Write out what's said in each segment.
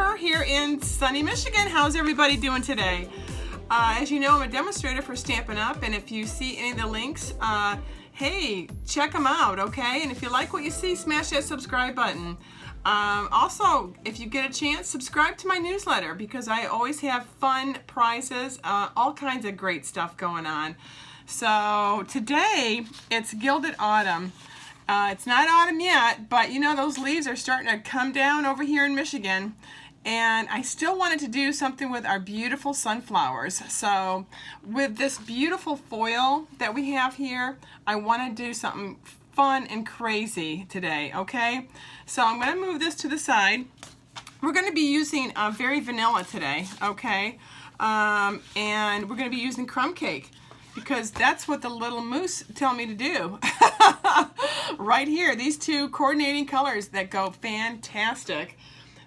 Jennifer here in sunny Michigan. How's everybody doing today? As you know, I'm a demonstrator for Stampin' Up! And if you see any of the links, hey, check them out, okay? And if you like what you see, smash that subscribe button. Also, if you get a chance, subscribe to my newsletter because I always have fun prizes, all kinds of great stuff going on. So today, it's Gilded Autumn. It's not autumn yet, but you know those leaves are starting to come down over here in Michigan, and I still wanted to do something with our beautiful sunflowers. So with this beautiful foil that we have here, I want to do something fun and crazy today, okay? So I'm going to move this to the side. We're going to be using very vanilla today, okay? And we're going to be using crumb cake, because that's what the little moose tell me to do. Right here, these two coordinating colors that go fantastic.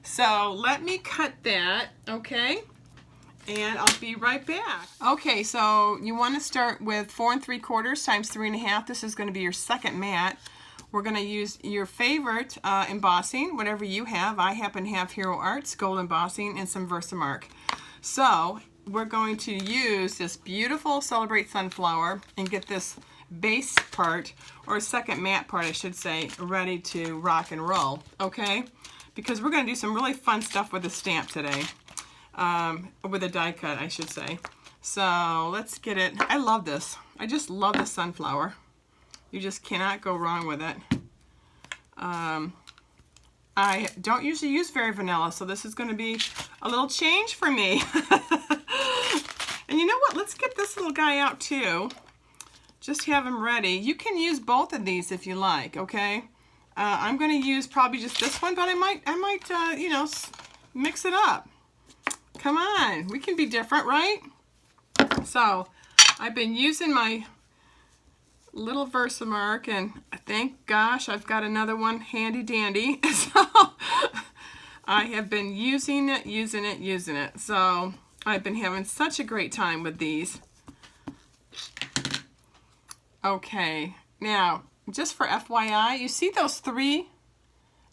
So let me cut that, okay? And I'll be right back. Okay, so you want to start with 4 3/4 times 3 1/2. This is going to be your second mat. We're going to use your favorite embossing, whatever you have. I happen to have Hero Arts, gold embossing, and some Versamark. So we're going to use this beautiful Celebrate Sunflower and get this base part, or second mat part I should say, ready to rock and roll, okay? Because we're going to do some really fun stuff with the stamp today, with a die cut I should say. So let's get it. I love this. I just love the sunflower. You just cannot go wrong with it. I don't usually use very vanilla, so this is going to be a little change for me. And you know what? Let's get this little guy out too. Just have him ready. You can use both of these if you like, okay? I'm going to use probably just this one, but I might, you know, mix it up. Come on, we can be different, right? So I've been using my little Versamark, and thank gosh I've got another one handy dandy. So I have been using it. So I've been having such a great time with these. Okay, now just for FYI, you see those 3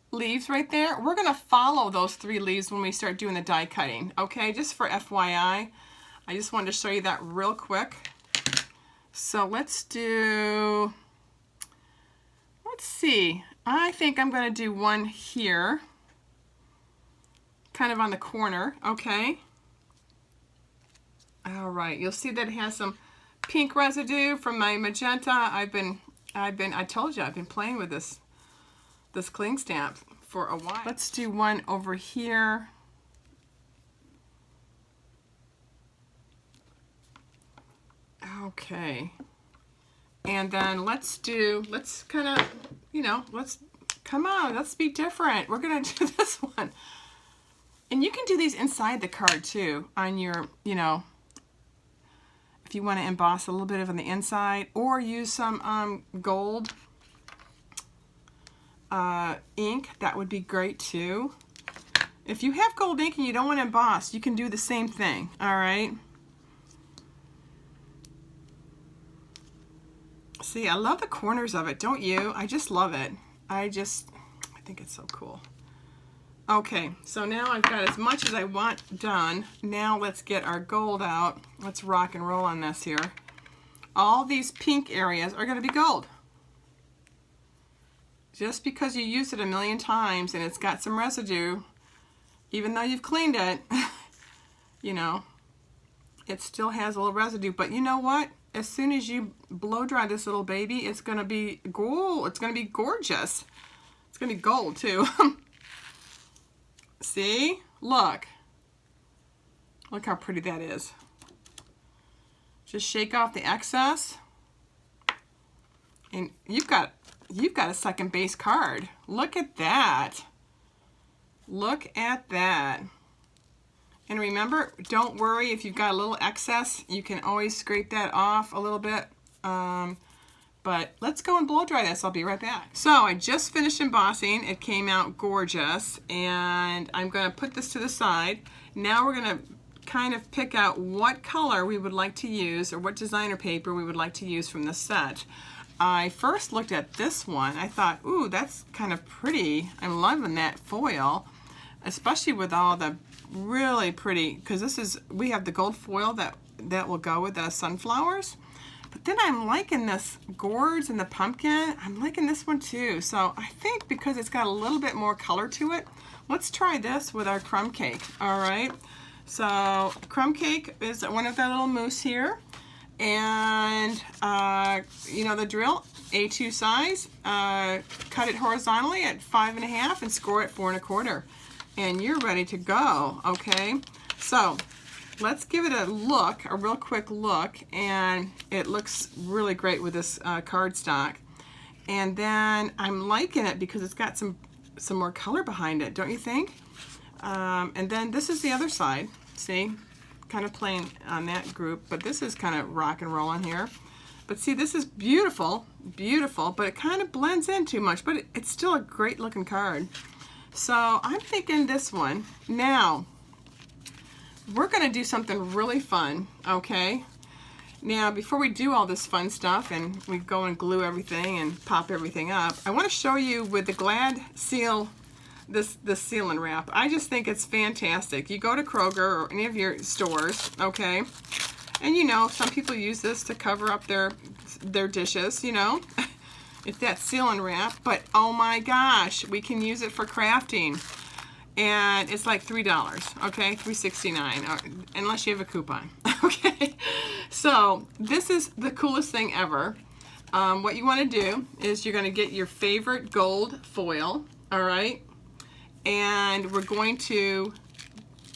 leaves right there? We're going to follow those 3 leaves when we start doing the die cutting, okay? Just for FYI, I just wanted to show you that real quick. So let's see, I think I'm going to do one here, kind of on the corner, okay? All right, you'll see that it has some pink residue from my magenta. I told you I've been playing with this cling stamp for a while. Let's do one over here. Okay. And then let's kind of, you know, come on, let's be different. We're going to do this one. And you can do these inside the card too, on your, you know, if you want to emboss a little bit of on the inside, or use some gold ink, that would be great too. If you have gold ink and you don't want to emboss, you can do the same thing, all right? See, I love the corners of it, don't you? I just love it. I think it's so cool. Okay, so now I've got as much as I want done. Now let's get our gold out. Let's rock and roll on this here. All these pink areas are going to be gold. Just because you use it a million times and it's got some residue, even though you've cleaned it, you know, it still has a little residue. But you know what? As soon as you blow dry this little baby, it's going to be gold. It's going to be gorgeous. It's going to be gold too. See? Look how pretty that is. Just shake off the excess, and you've got a second base card. Look at that. Look at that. And remember, don't worry if you've got a little excess. You can always scrape that off a little bit. But let's go and blow dry this. I'll be right back. So I just finished embossing. It came out gorgeous, and I'm going to put this to the side. Now we're going to kind of pick out what color we would like to use, or what designer paper we would like to use from the set. I first looked at this one. I thought, ooh, that's kind of pretty. I'm loving that foil. especially with all the really pretty, because we have the gold foil that will go with the sunflowers. But then I'm liking this gourds and the pumpkin. I'm liking this one too. So I think because it's got a little bit more color to it, let's try this with our crumb cake. All right. So crumb cake is one of the little mousse here. And you know the drill, A2 size, cut it horizontally at 5.5 and score it 4 1/4. And you're ready to go, okay? So let's give it a look, a real quick look, and it looks really great with this cardstock. And then I'm liking it because it's got some more color behind it, don't you think? And then this is the other side, see? Kind of playing on that group, but this is kind of rock and roll on here. But see, this is beautiful, beautiful, but it kind of blends in too much, but it's still a great looking card. So I'm thinking this one. Now, we're gonna do something really fun, okay? Now, before we do all this fun stuff and we go and glue everything and pop everything up, I wanna show you with the Glad Seal, this seal and wrap. I just think it's fantastic. You go to Kroger or any of your stores, okay? And you know, some people use this to cover up their dishes, you know? It's that seal and wrap, but oh my gosh, we can use it for crafting. And it's like $3, okay? $3.69, unless you have a coupon, okay? So this is the coolest thing ever. What you wanna do is you're gonna get your favorite gold foil, all right? And we're going to,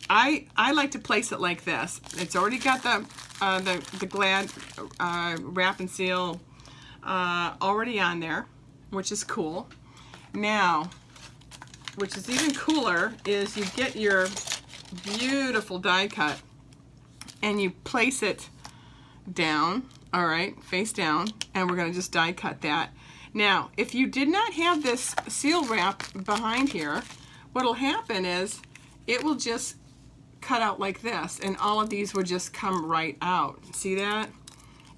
I like to place it like this. It's already got the Glad wrap and seal already on there, which is cool. Now, which is even cooler, is you get your beautiful die cut and you place it down, all right, face down, and we're gonna just die cut that. Now, if you did not have this seal wrap behind here, what'll happen is it will just cut out like this, and all of these will just come right out. See that?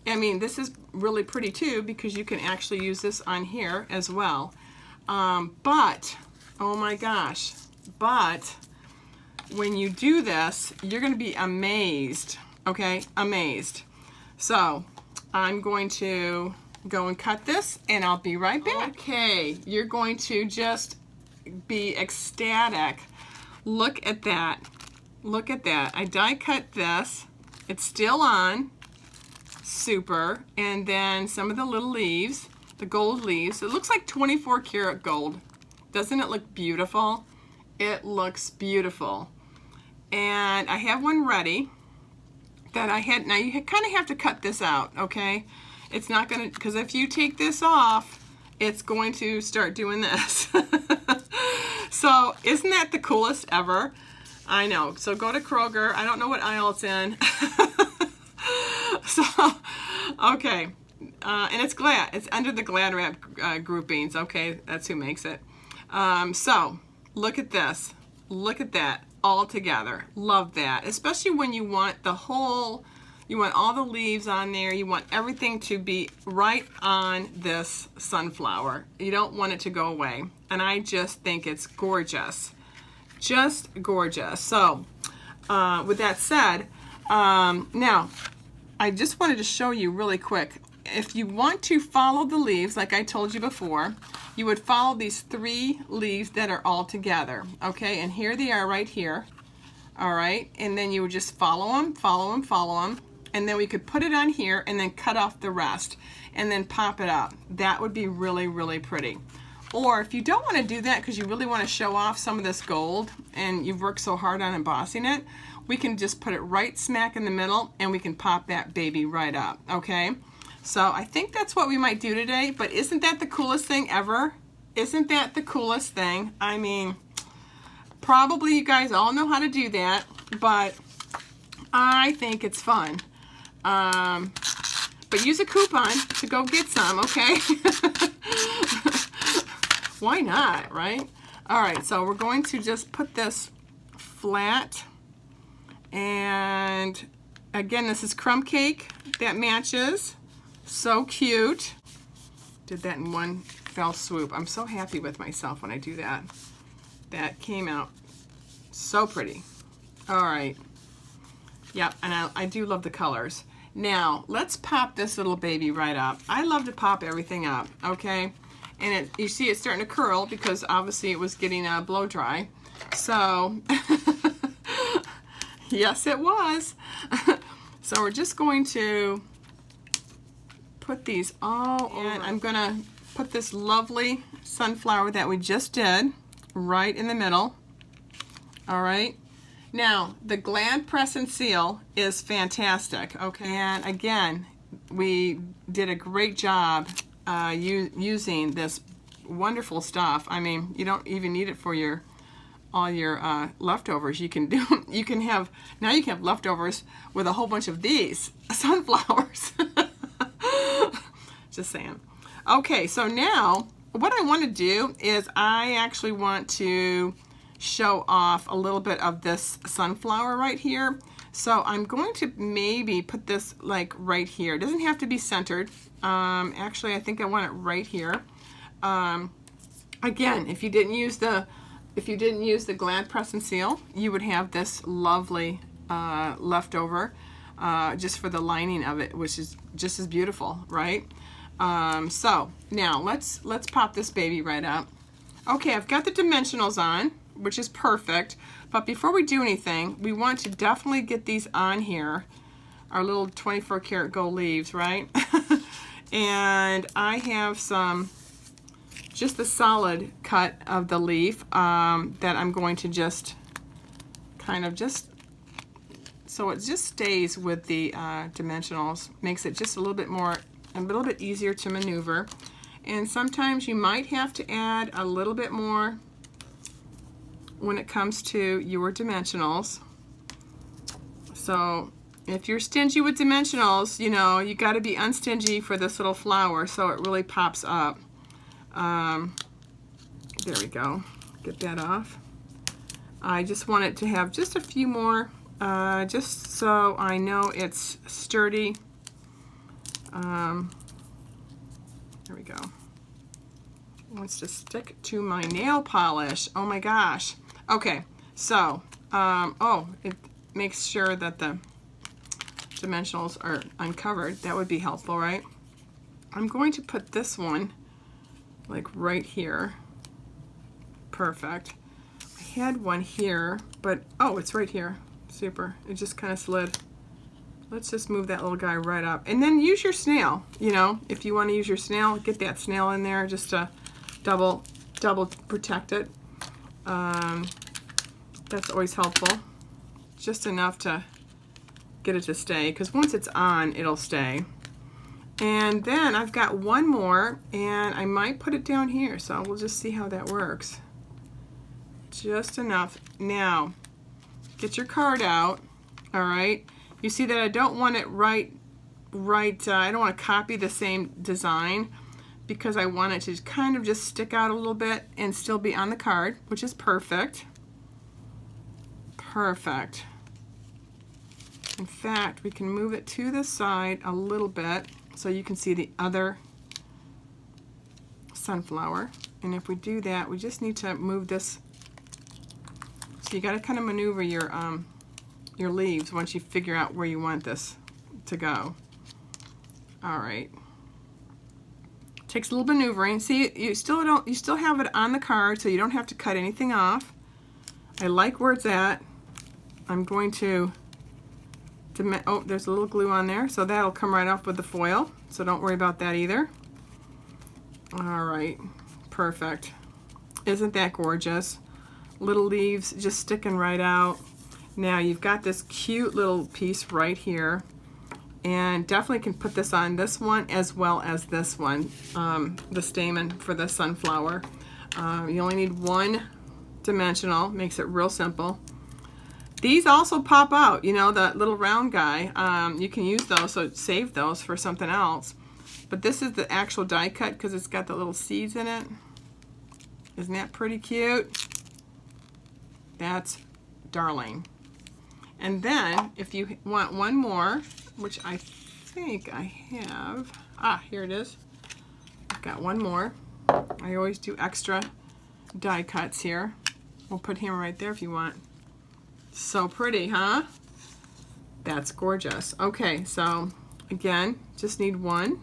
I mean, this is really pretty too, because you can actually use this on here as well. But, oh my gosh, but when you do this, you're gonna be amazed, okay? Amazed. So, I'm going to go and cut this, and I'll be right back. Okay, you're going to just be ecstatic. Look at that. Look at that. I die cut this. It's still on. Super. And then some of the little leaves, the gold leaves. It looks like 24 karat gold. Doesn't it look beautiful? It looks beautiful. And I have one ready that I had. Now you kind of have to cut this out, okay? It's not gonna, because if you take this off, it's going to start doing this. So isn't that the coolest ever? I know. So go to Kroger. I don't know what aisle it's in. So, okay. And it's Glad. It's under the Glad wrap groupings. Okay, that's who makes it. So look at this. Look at that all together. Love that. Especially when you want the whole, you want all the leaves on there. You want everything to be right on this sunflower. You don't want it to go away. And I just think it's gorgeous. Just gorgeous. So with that said, now I just wanted to show you really quick. If you want to follow the leaves, like I told you before, you would follow these 3 leaves that are all together, okay? And here they are right here, all right? And then you would just follow them, follow them, follow them, and then we could put it on here and then cut off the rest and then pop it up. That would be really, really pretty. Or if you don't want to do that because you really want to show off some of this gold and you've worked so hard on embossing it, we can just put it right smack in the middle and we can pop that baby right up, okay? So I think that's what we might do today, but isn't that the coolest thing ever? Isn't that the coolest thing? I mean, probably you guys all know how to do that, but I think it's fun. But use a coupon to go get some, okay? Why not, right? All right, so we're going to just put this flat. And again, this is crumb cake that matches. So cute. Did that in one fell swoop. I'm so happy with myself when I do that. That came out So pretty. All right. Yep, and I do love the colors. Now, let's pop this little baby right up. I love to pop everything up, okay? And you see it's starting to curl because obviously it was getting blow dry. So, yes it was. So we're just going to put these all over. And I'm gonna put this lovely sunflower that we just did right in the middle. All right. Now, the Glad Press and Seal is fantastic, okay? And again, we did a great job using this wonderful stuff. I mean, you don't even need it for all your leftovers. You can have leftovers with a whole bunch of these sunflowers. Just saying. Okay, so now what I want to do is I actually want to show off a little bit of this sunflower right here. So I'm going to maybe put this like right here. It doesn't have to be centered. Actually, I think I want it right here. Again, if you didn't use the Glad Press and Seal, you would have this lovely leftover just for the lining of it, which is just as beautiful, right? So now let's pop this baby right up. Okay, I've got the dimensionals on, which is perfect. But before we do anything, we want to definitely get these on here, our little 24 karat gold leaves, right? And I have just the solid cut of the leaf that I'm going to just so it just stays with the dimensionals, makes it just a little bit easier to maneuver. And sometimes you might have to add a little bit more when it comes to your dimensionals. So if you're stingy with dimensionals, you know, you got to be unstingy for this little flower so it really pops up. There we go. Get that off. I just want it to have just a few more, just so I know it's sturdy. There we go. Wants to stick to my nail polish. Oh my gosh. Okay, so, it makes sure that the dimensionals are uncovered. That would be helpful, right? I'm going to put this one like right here. Perfect. I had one here, but, oh, it's right here. Super. It just kind of slid. Let's just move that little guy right up. And then use your snail, you know, if you want to use your snail, get that snail in there just to double protect it. That's always helpful. Just enough to get it to stay, because once it's on, it'll stay. And then I've got one more, and I might put it down here, so we'll just see how that works. Just enough. Now, get your card out, all right? You see that I don't want it I don't want to copy the same design, because I want it to kind of just stick out a little bit and still be on the card, which is perfect. Perfect. In fact, we can move it to the side a little bit so you can see the other sunflower. And if we do that, we just need to move this. So you got to kind of maneuver your leaves once you figure out where you want this to go. All right. Takes a little maneuvering. See, you still have it on the card, so you don't have to cut anything off. I like where it's at. I'm going to oh, there's a little glue on there, so that'll come right off with the foil, so don't worry about that either. All right, perfect. Isn't that gorgeous? Little leaves just sticking right out. Now you've got this cute little piece right here, and definitely can put this on this one as well as this one, the stamen for the sunflower. You only need one dimensional, makes it real simple. These also pop out, you know, the little round guy. You can use those, so save those for something else. But this is the actual die cut because it's got the little seeds in it. Isn't that pretty cute? That's darling. And then, if you want one more, which I think I have. Here it is. I've got one more. I always do extra die cuts here. We'll put him right there if you want. So pretty, huh? That's gorgeous. Okay, so again, just need one.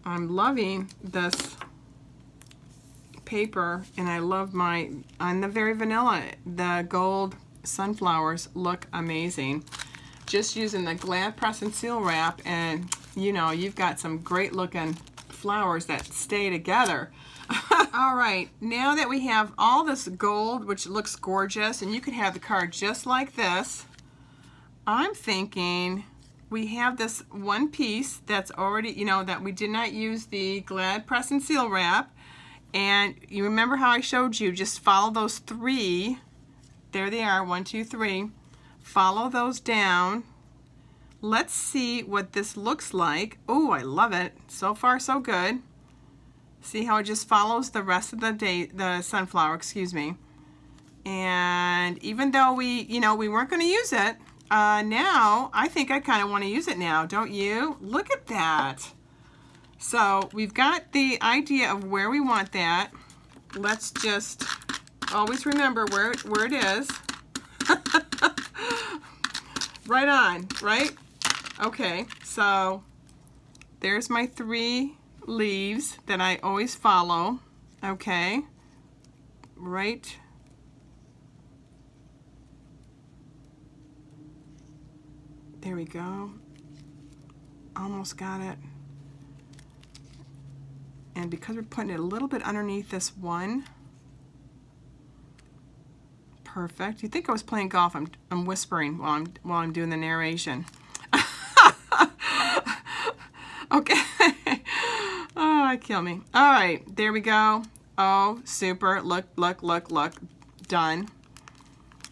I'm loving this paper, and I love on the very vanilla, the gold sunflowers look amazing. Just using the Glad Press and Seal wrap, and you know, you've got some great looking flowers that stay together. All right, now that we have all this gold, which looks gorgeous, and you could have the card just like this, I'm thinking we have this one piece that's already, you know, that we did not use the Glad Press and Seal wrap. And you remember how I showed you, just follow those three. There they are, 1, 2, 3. Follow those down. Let's see what this looks like. Oh, I love it. So far, so good. See how it just follows the rest of the sunflower, excuse me. And even though we weren't going to use it, now I think I kind of want to use it now, don't you? Look at that. So we've got the idea of where we want that. Let's just always remember where it is. Right on, right? Okay, so there's my 3 leaves that I always follow. Okay, right. There we go. Almost got it. And because we're putting it a little bit underneath this one, perfect. You'd think I was playing golf. I'm whispering while I'm doing the narration. Okay. Oh, kill me. All right, there we go. Oh, super. Look. Done.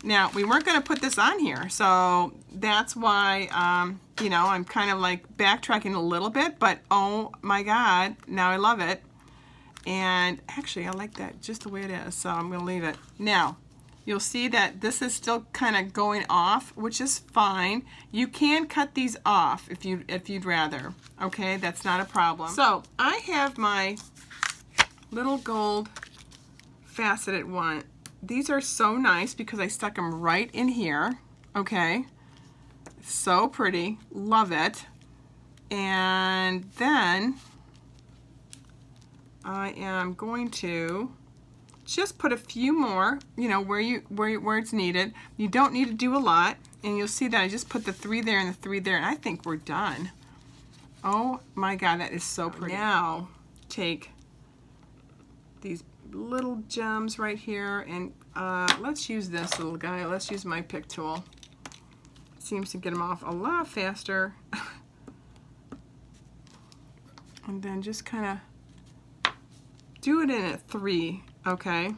Now, we weren't going to put this on here, so that's why, I'm kind of like backtracking a little bit, but oh my God, now I love it. And actually, I like that just the way it is, so I'm going to leave it. Now, you'll see that this is still kind of going off, which is fine. You can cut these off if you'd rather. Okay, that's not a problem. So I have my little gold faceted one. These are so nice because I stuck them right in here. Okay, so pretty, love it. And then I am going to just put a few more, where it's needed. You don't need to do a lot, and you'll see that I just put the 3 there and the 3 there, and I think we're done. Oh my God, that is so pretty. Now take these little gems right here, and let's use this little guy. Let's use my pick tool. It seems to get them off a lot faster. And then just kind of do it in at 3. Okay,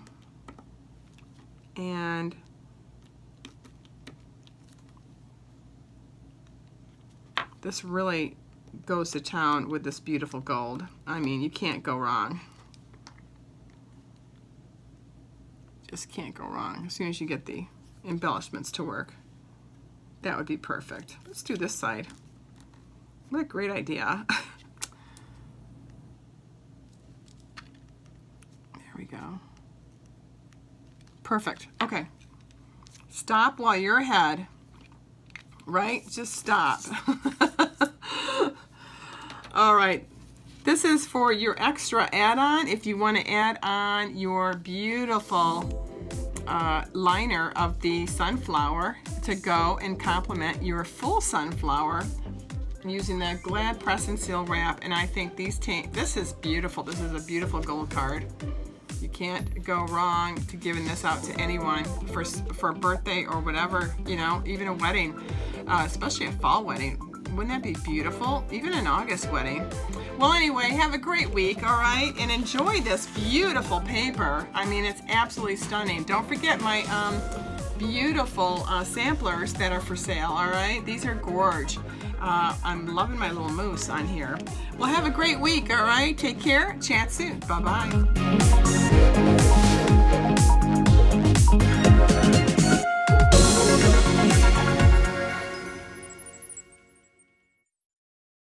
and this really goes to town with this beautiful gold. I mean, you can't go wrong. Just can't go wrong as soon as you get the embellishments to work. That would be perfect. Let's do this side. What a great idea. There we go. Perfect. Okay. Stop while you're ahead. Right? Just stop. All right. This is for your extra add-on if you want to add on your beautiful liner of the sunflower to go and complement your full sunflower using the Glad Press and Seal wrap. And I think this is beautiful. This is a beautiful gold card. You can't go wrong to giving this out to anyone for a birthday or whatever, even a wedding, especially a fall wedding. Wouldn't that be beautiful? Even an August wedding. Well, anyway, have a great week, all right? And enjoy this beautiful paper. I mean, it's absolutely stunning. Don't forget my beautiful samplers that are for sale, all right? These are gorge. I'm loving my little moose on here. Well, have a great week, all right? Take care. Chat soon. Bye-bye.